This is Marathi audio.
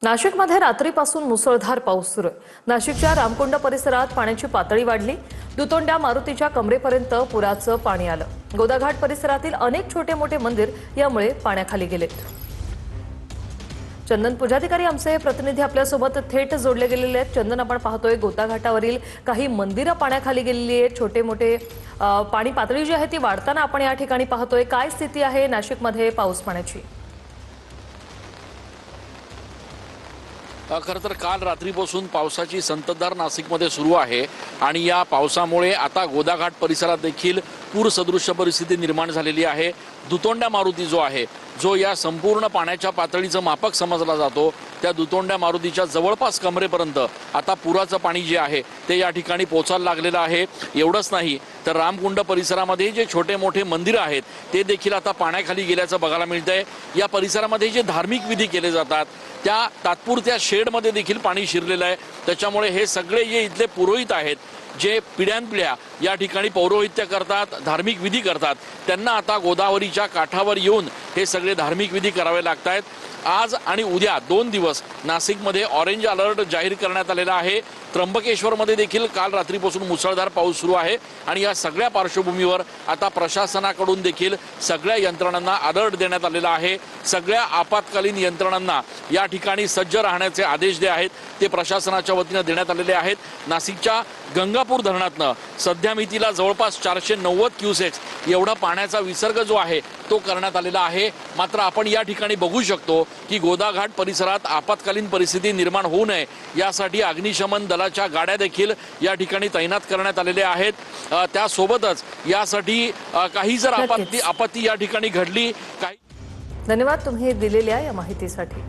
नाशिकमध्ये रात्रीपासून मुसळधार पाऊस सुरू आहे। नाशिकच्या रामकुंड परिसरात पाण्याची पातळी वाढली। दुतोंड्या मारुतीच्या कमरेपर्यंत पुराचं पाणी आलं। गोदाघाट परिसरातील अनेक छोटे मोठे मंदिर यामुळे पाण्याखाली गेलेत। चंदन पूजाधिकारी आमचे प्रतिनिधी आपल्यासोबत थेट जोडले गेलेले आहेत। चंदन, आपण पाहतोय गोदाघाटावरील काही मंदिरं पाण्याखाली गेलेली आहेत। छोटे मोठे पाणी पातळी जी आहे ती वाढताना आपण या ठिकाणी पाहतोय। काय स्थिती आहे नाशिकमध्ये पाऊस पाण्याची? खरं तर काल रात्रीपासून पावसाची संततधार नाशिकमध्ये सुरू आहे आणि या पावसामुळे आता गोदाघाट परिसरात देखील पूरसदृश्य परिस्थिती निर्माण झालेली आहे। दुतोंड्या मारुती जो आहे, जो या संपूर्ण पाण्याच्या पातळीचं मापक समजला जातो, त्या दुतोंड्या मारुतीच्या जवळपास कमरेपर्यंत आता पुराचं पाणी जे आहे ते या ठिकाणी पोचायला लागलेलं आहे। एवढंच नाही तर रामकुंड परिसरामध्ये जे छोटे मोठे मंदिरं आहेत ते देखील आता पाण्याखाली गेल्याचं बघायला मिळतंय। या परिसरामध्ये जे धार्मिक विधी केले जातात त्या तात्पुरत्या शेडमध्ये देखील पाणी शिरलेलं आहे। त्याच्यामुळे हे सगळे जे इथले पुरोहित आहेत, जे पिढ्यानपिढ्या या ठिकाणी पौरोहित्य करतात, धार्मिक विधी करतात, त्यांना आता गोदावरीच्या काठावर येऊन हे सगळे धार्मिक विधी करावे लागत आहेत। आज आणि उद्या 2 दिवस नाशिकमध्ये ऑरेंज अलर्ट जाहीर करण्यात आलेला आहे। त्र्यंबकेश्वरमध्ये देखील काल रात्रीपासून मुसळधार पाऊस सुरू आहे आणि या सगळ्या पार्श्वभूमीवर आता प्रशासनाकडून देखील सगळ्या यंत्रणांना अलर्ट देण्यात आलेला आहे। सगळ्या आपत्कालीन यंत्रणांना या ठिकाणी सज्ज राहण्याचे आदेश जे आहेत ते प्रशासनाच्या वतीने देण्यात आलेले आहेत। नाशिकच्या गंगापूर धरणातनं सध्या मितीला जवळपास 490 क्युसेक्स एवढा पाण्याचा विसर्ग जो आहे तो करण्यात आलेला आहे। मात्र आपण या ठिकाणी बघू शकतो की गोदाघाट परिसरात आपत्कालीन परिस्थिती निर्माण होऊ नये यासाठी अग्निशमन दलाच्या गाड्या देखील या ठिकाणी तैनात करण्यात आलेल्या आहेत। त्यासोबतच यासाठी काही जर आपत्ती या ठिकाणी घडली काही। धन्यवाद तुम्ही दिलेल्या या माहितीसाठी।